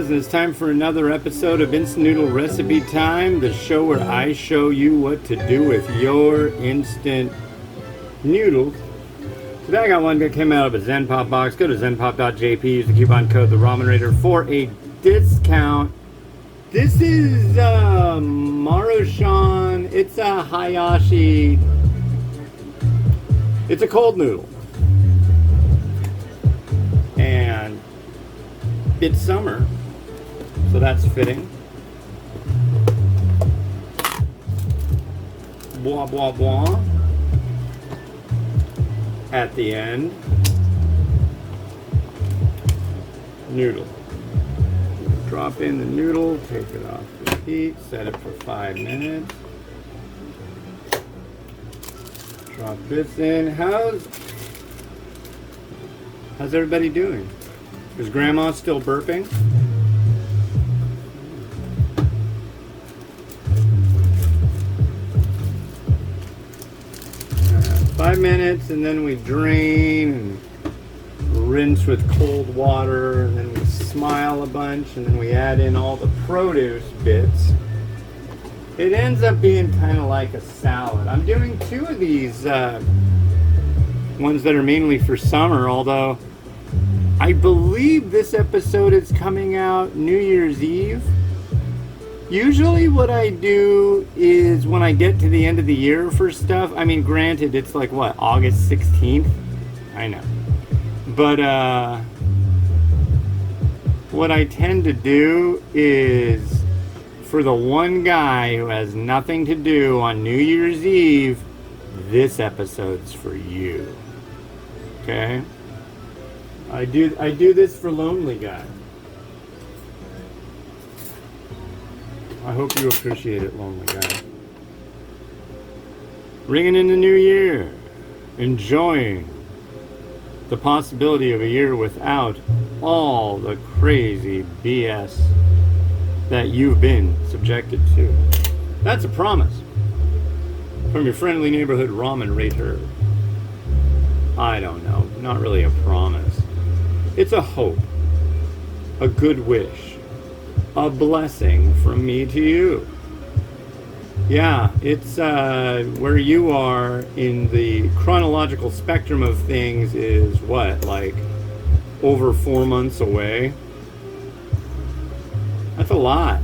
Kiddos, and it's time for another episode of Instant Noodle Recipe Time, the show where I show you what to do with your instant noodles. Today I got one that came out of a Zen Pop box. Go to zenpop.jp, use the coupon code TheRamenRaider for a discount. This is Maruchan. It's a Hiyashi. It's a cold noodle. And it's summer, so that's fitting. Blah, blah, blah. At the end, noodle. Drop in the noodle, take it off the heat, set it for 5 minutes. Drop this in. How's everybody doing? Is Grandma still burping? 5 minutes, and then we drain and rinse with cold water, and then we smile a bunch, and then we add in all the produce bits. It ends up being kind of like a salad. I'm doing 2 of these ones that are mainly for summer, although I believe this episode is coming out New Year's Eve. Usually what I do is when I get to the end of the year for stuff, I mean, granted, it's like, what, August 16th? I know. But what I tend to do is, for the one guy who has nothing to do on New Year's Eve, this episode's for you. Okay? I do this for lonely guys. I hope you appreciate it, lonely guy. Ringing in the new year, enjoying the possibility of a year without all the crazy BS that you've been subjected to. That's a promise from your friendly neighborhood ramen rater. I don't know, not really a promise. It's a hope, a good wish, a blessing from me to you. Yeah, it's where you are in the chronological spectrum of things is what, like over 4 months away? That's a lot.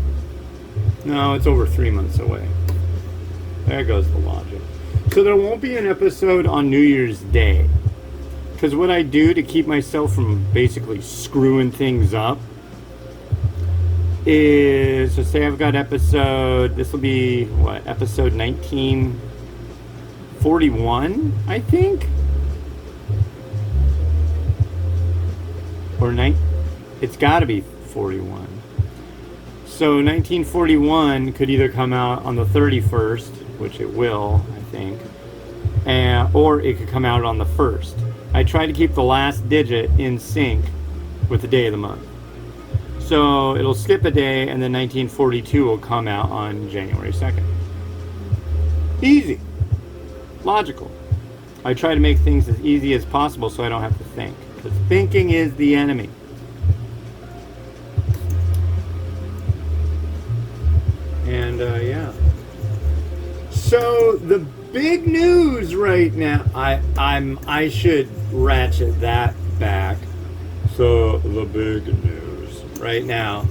No, it's over 3 months away. There goes the logic. So there won't be an episode on New Year's Day. Because what I do to keep myself from basically screwing things up is, so say I've got episode, this will be, what, episode 1941, I think? Or it's got to be 41. So 1941 could either come out on the 31st, which it will, I think, or it could come out on the 1st. I try to keep the last digit in sync with the day of the month. So it'll skip a day, and then 1942 will come out on January 2nd. Easy. Logical. I try to make things as easy as possible so I don't have to think. Because thinking is the enemy. And, yeah. So, the big news right now, I should ratchet that back. So, the big news right now,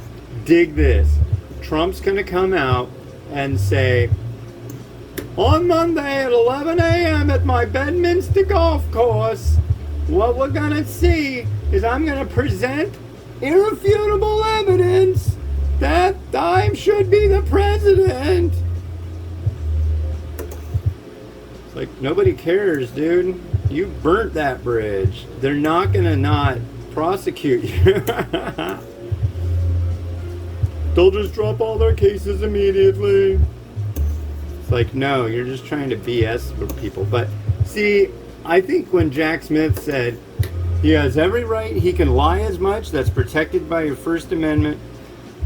dig this. Trump's going to come out and say, on Monday at 11 a.m. at my Bedminster golf course, what we're going to see is I'm going to present irrefutable evidence that I should be the president. It's like, nobody cares, dude. You burnt that bridge. They're not going to not prosecute you. They'll just drop all their cases immediately. It's like, no, you're just trying to BS with people. But see, I think when Jack Smith said he has every right, he can lie as much, that's protected by your First Amendment.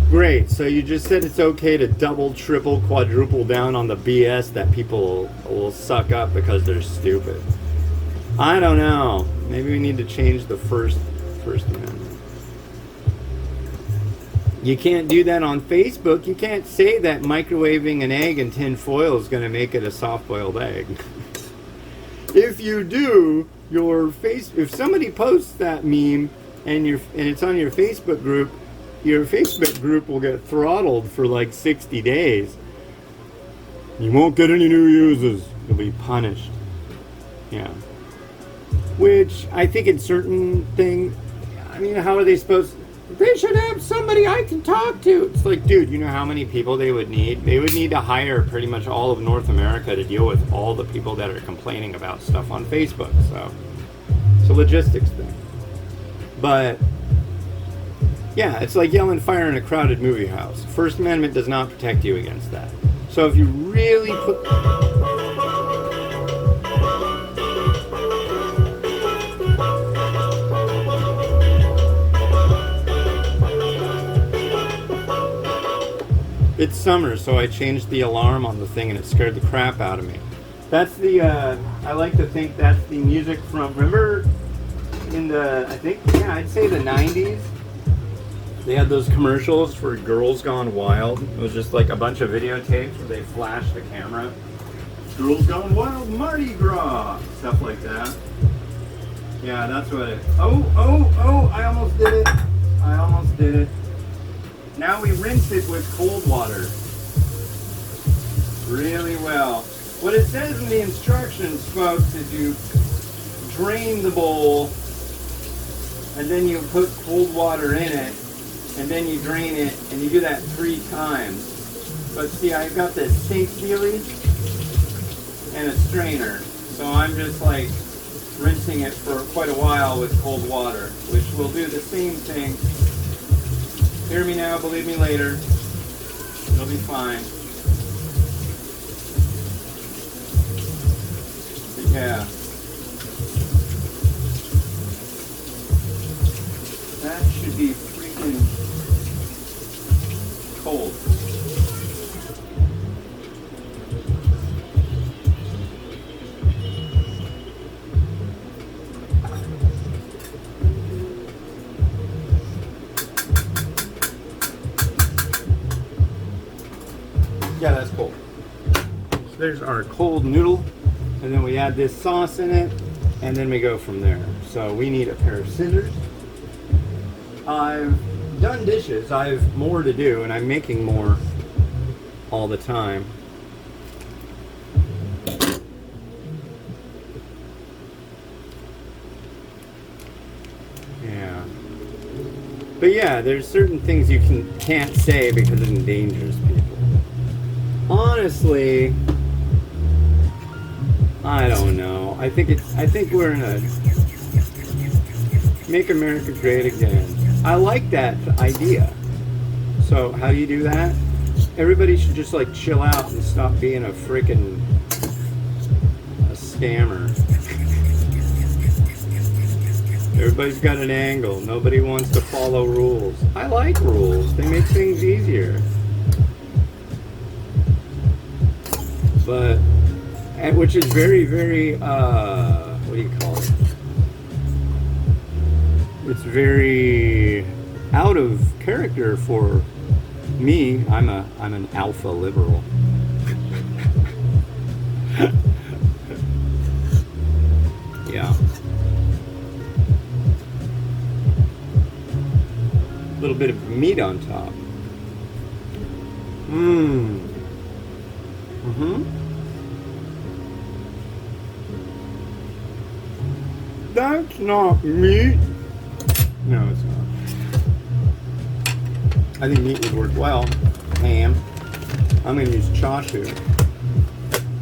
Great, so you just said it's okay to double, triple, quadruple down on the BS that people will suck up because they're stupid. I don't know. Maybe we need to change the First Amendment. You can't do that on Facebook. You can't say that microwaving an egg in tin foil is going to make it a soft-boiled egg. If you do, if somebody posts that meme and it's on your Facebook group will get throttled for like 60 days. You won't get any new users. You'll be punished. Yeah. Which I think in certain things, I mean, how are they supposed? They should have somebody I can talk to. It's like, dude, you know how many people they would need? They would need to hire pretty much all of North America to deal with all the people that are complaining about stuff on Facebook. So it's a logistics thing. But yeah, it's like yelling fire in a crowded movie house. First Amendment does not protect you against that. So if you really put... It's summer, so I changed the alarm on the thing and it scared the crap out of me. That's the, I like to think that's the music from, remember in the, I think, yeah, I'd say the 90s? They had those commercials for Girls Gone Wild. It was just like a bunch of videotapes where they flashed the camera. Girls Gone Wild, Mardi Gras, stuff like that. Yeah, that's what it, oh, I almost did it. Now we rinse it with cold water really well. What it says in the instructions, folks, is you drain the bowl and then you put cold water in it and then you drain it and you do that 3 times. But see, I've got this sink dealie and a strainer, so I'm just like rinsing it for quite a while with cold water, which will do the same thing. Hear me now, believe me later. It'll be fine. But yeah. That should be freaking cold. Yeah, that's cold. So there's our cold noodle, and then we add this sauce in it, and then we go from there. So we need a pair of scissors. I've done dishes. I have more to do, and I'm making more all the time. Yeah. But yeah, there's certain things you can't say because it endangers people. Honestly, I don't know. I think we're in a make America great again. I like that idea. So how do you do that? Everybody should just like chill out and stop being a freaking scammer. Everybody's got an angle. Nobody wants to follow rules. I like rules. They make things easier. But, which is very, very, what do you call it? It's very out of character for me. I'm an alpha liberal. Yeah. A little bit of meat on top. That's not meat. No, it's not. I think meat would work well. Ham. I'm gonna use chashu.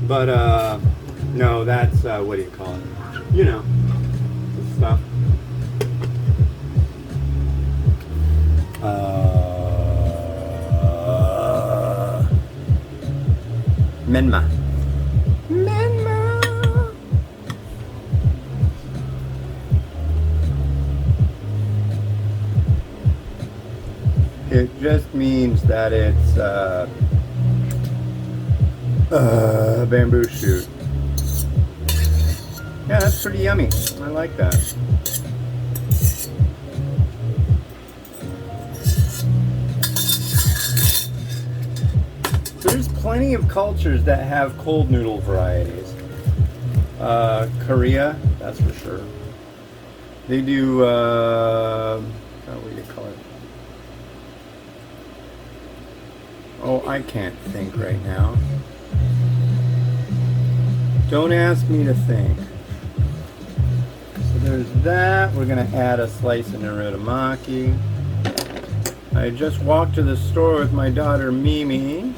But no, that's what do you call it? You know, the stuff. Menma. It just means that it's bamboo shoot. Yeah, that's pretty yummy. I like that. plenty of cultures that have cold noodle varieties. Korea, that's for sure. They do, what do you call it? Oh, I can't think right now. Don't ask me to think. So there's that. We're gonna add a slice of narutomaki. I just walked to the store with my daughter Mimi,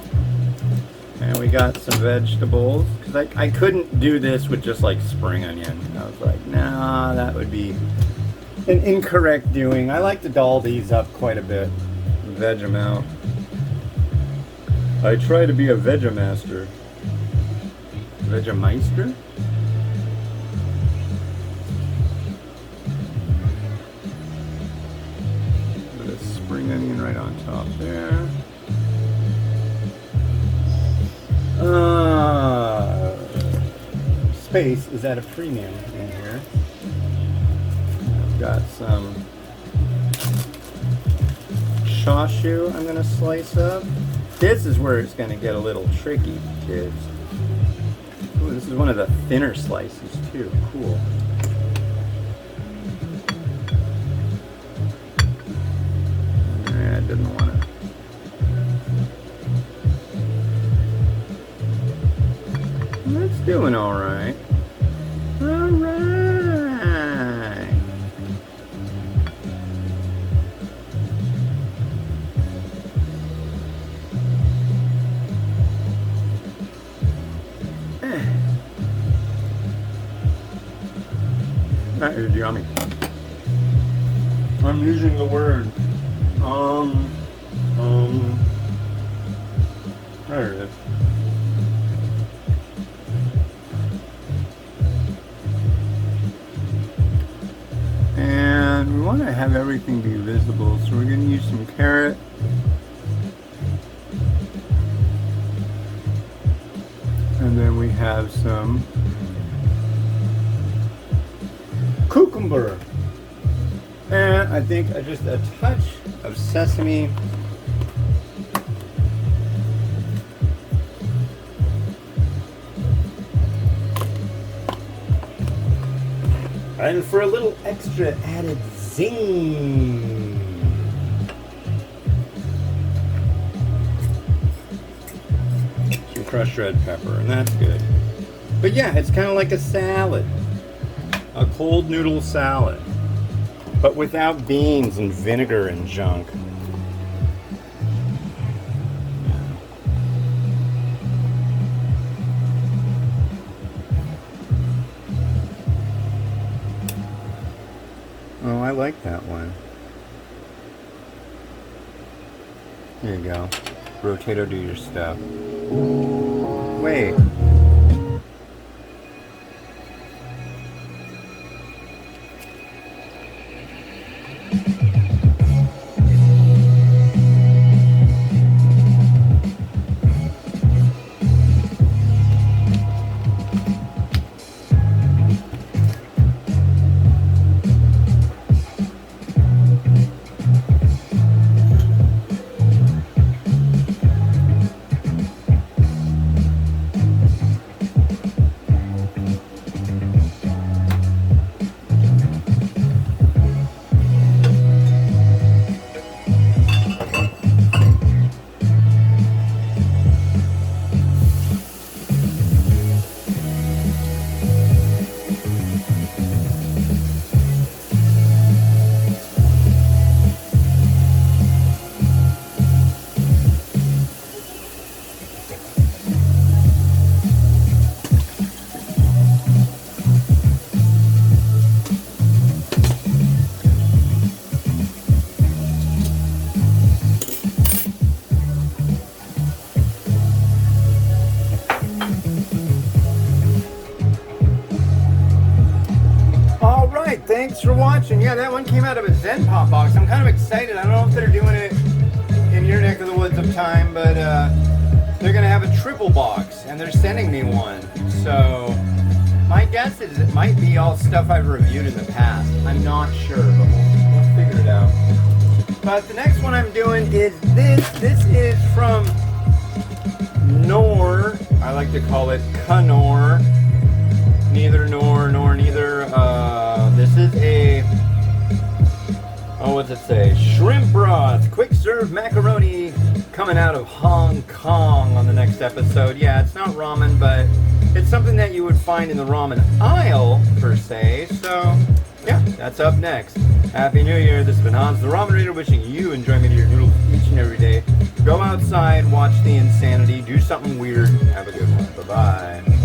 and we got some vegetables. Cause I couldn't do this with just like spring onion. I was like, nah, that would be an incorrect doing. I like to doll these up quite a bit, veg them out. I try to be a Vegemaster. Vegemeister? Put a spring onion right on top there. Space is at a premium in here. I've got some chashu I'm going to slice up. This is where it's going to get a little tricky, kids. Ooh, this is one of the thinner slices too. Cool. I didn't want to. That's doing all right. All right. That is yummy. I'm using the word. There it is. And we want to have everything be visible, so we're going to use some carrot. And then we have some cucumber. And I think just a touch of sesame. And for a little extra added zing, some crushed red pepper, and that's good. But yeah, it's kind of like a salad. A cold noodle salad, but without beans and vinegar and junk. Oh, I like that one. Here you go. Rotato, do your stuff. Wait. Thanks for watching. Yeah, that one came out of a Zen Pop box. I'm kind of excited. I don't know if they're doing it in your neck of the woods of time, but they're going to have a triple box, and they're sending me one. So my guess is it might be all stuff I've reviewed in the past. I'm not sure, but we'll figure it out. But the next one I'm doing is this. This is from nor, I like to call it canor. Neither nor neither. This is a, what's it say? Shrimp broth, quick serve macaroni coming out of Hong Kong on the next episode. Yeah, it's not ramen, but it's something that you would find in the ramen aisle, per se. So, yeah, that's up next. Happy New Year. This has been Hans, the Ramen Raider, wishing you enjoyment of your noodles each and every day. Go outside, watch the insanity, do something weird. Have a good one. Bye-bye.